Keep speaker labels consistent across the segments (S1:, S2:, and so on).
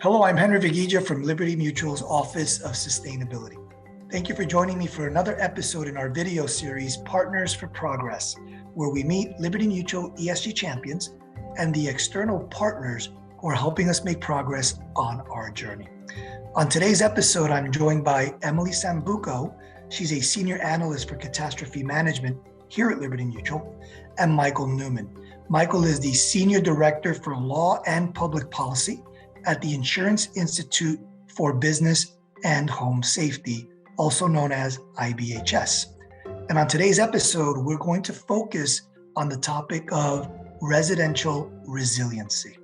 S1: Hello, I'm Henry Vigilla from Liberty Mutual's Office of Sustainability. Thank you for joining me for another episode in our video series, Partners for Progress, where we meet Liberty Mutual ESG champions and the external partners who are helping us make progress on our journey. On today's episode, I'm joined by Emily Sambuco. She's a senior analyst for catastrophe management here at Liberty Mutual, and Michael Newman. Michael is the senior director for law and public policy at the Insurance Institute for Business and Home Safety, also known as IBHS. And on today's episode, we're going to focus on the topic of residential resiliency.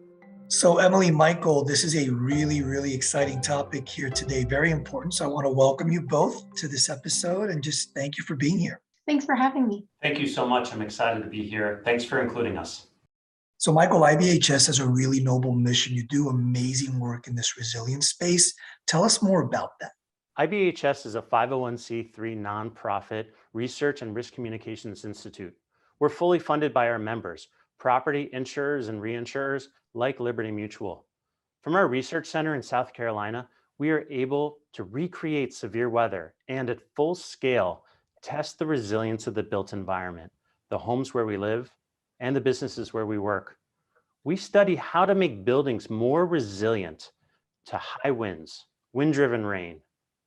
S1: So Emily, Michael, this is a really exciting topic here today, very important. So I want to welcome you both to this episode and just thank you for being here.
S2: Thanks for having me.
S3: Thank you so much. I'm excited to be here. Thanks for including us.
S1: So Michael, IBHS has a really noble mission. You do amazing work in this resilience space. Tell us more about that.
S3: IBHS is a 501c3 nonprofit research and risk communications institute. We're fully funded by our members, property insurers and reinsurers like Liberty Mutual. From our research center in South Carolina, we are able to recreate severe weather and at full scale, test the resilience of the built environment, the homes where we live, and the businesses where we work. We study how to make buildings more resilient to high winds, wind-driven rain,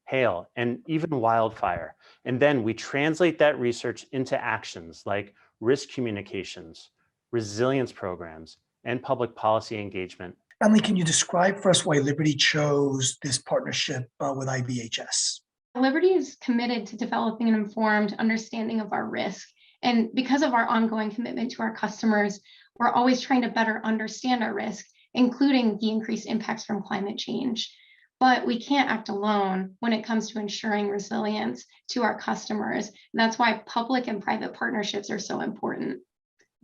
S3: hail, and even wildfire. And then we translate that research into actions like risk communications, resilience programs, and public policy engagement.
S1: Emily, can you describe for us why Liberty chose this partnership with IBHS?
S2: Liberty is committed to developing an informed understanding of our risk. And because of our ongoing commitment to our customers, we're always trying to better understand our risk, including the increased impacts from climate change. But we can't act alone when it comes to ensuring resilience to our customers. And that's why public and private partnerships are so important.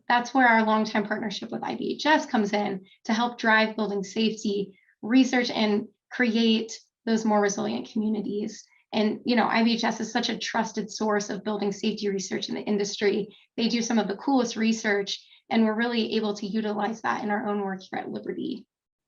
S2: That's where our longtime partnership with IBHS comes in to help drive building safety, research, and create those more resilient communities. And, IBHS is such a trusted source of building safety research in the industry. They do some of the coolest research, and we're really able to utilize that in our own work here at Liberty.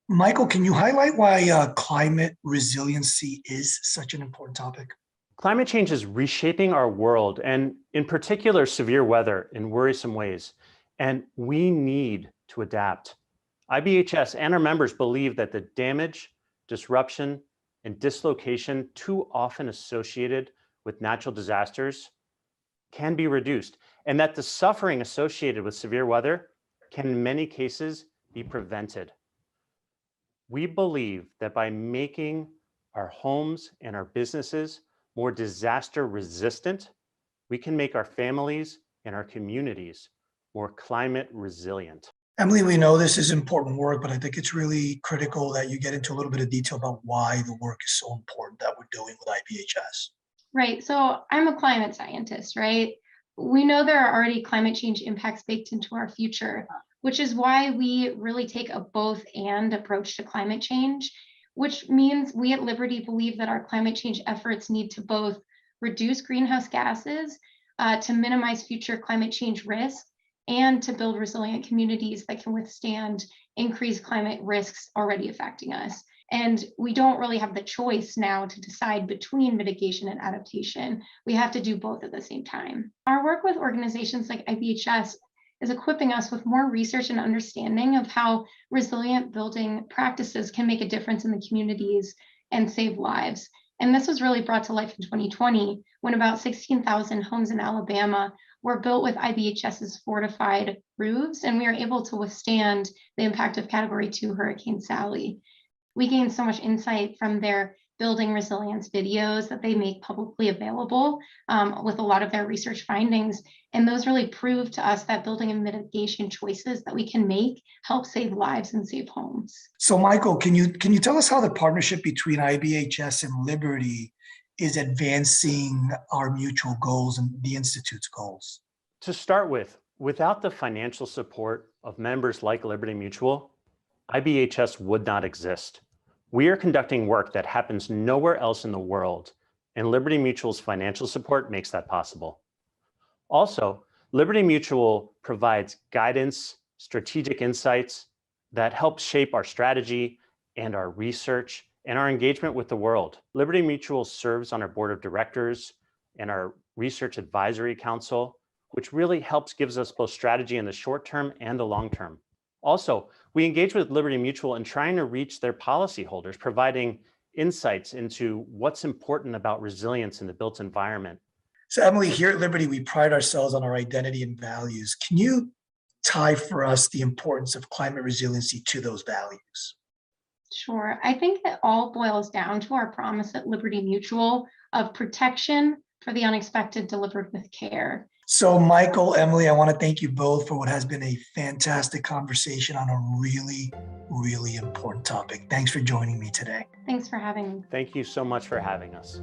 S1: Michael, can you highlight why climate resiliency is such an important topic?
S3: Climate change is reshaping our world, and in particular, severe weather in worrisome ways. And we need to adapt. IBHS and our members believe that the damage, disruption, and dislocation too often associated with natural disasters can be reduced, and that the suffering associated with severe weather can in many cases be prevented. We believe that by making our homes and our businesses more disaster resistant, we can make our families and our communities more climate resilient.
S1: Emily, we know this is important work, but I think it's really critical that you get into a little bit of detail about why the work is so important that we're doing with IBHS.
S2: Right. So I'm a climate scientist, right? We know there are already climate change impacts baked into our future, which is why we really take a both and approach to climate change, which means we at Liberty believe that our climate change efforts need to both reduce greenhouse gases, to minimize future climate change risks, and to build resilient communities that can withstand increased climate risks already affecting us. And we don't really have the choice now to decide between mitigation and adaptation. We have to do both at the same time. Our work with organizations like IBHS is equipping us with more research and understanding of how resilient building practices can make a difference in the communities and save lives. And this was really brought to life in 2020 when about 16,000 homes in Alabama were built with IBHS's fortified roofs, and we were able to withstand the impact of Category 2 Hurricane Sally. We gained so much insight from their building resilience videos that they make publicly available with a lot of their research findings. And those really prove to us that building and mitigation choices that we can make help save lives and save homes.
S1: So Michael, can you tell us how the partnership between IBHS and Liberty is advancing our mutual goals and the Institute's goals?
S3: To start with, without the financial support of members like Liberty Mutual, IBHS would not exist. We are conducting work that happens nowhere else in the world, and Liberty Mutual's financial support makes that possible. Also, Liberty Mutual provides guidance, strategic insights that help shape our strategy and our research and our engagement with the world. Liberty Mutual serves on our board of directors and our research advisory council, which really gives us both strategy in the short term and the long term. Also, we engage with Liberty Mutual in trying to reach their policyholders, providing insights into what's important about resilience in the built environment.
S1: So Emily, here at Liberty, we pride ourselves on our identity and values. Can you tie for us the importance of climate resiliency to those values?
S2: Sure. I think it all boils down to our promise at Liberty Mutual of protection for the unexpected delivered with care.
S1: So Michael, Emily, I want to thank you both for what has been a fantastic conversation on a really, really important topic. Thanks for joining me today.
S2: Thanks for having me.
S3: Thank you so much for having us.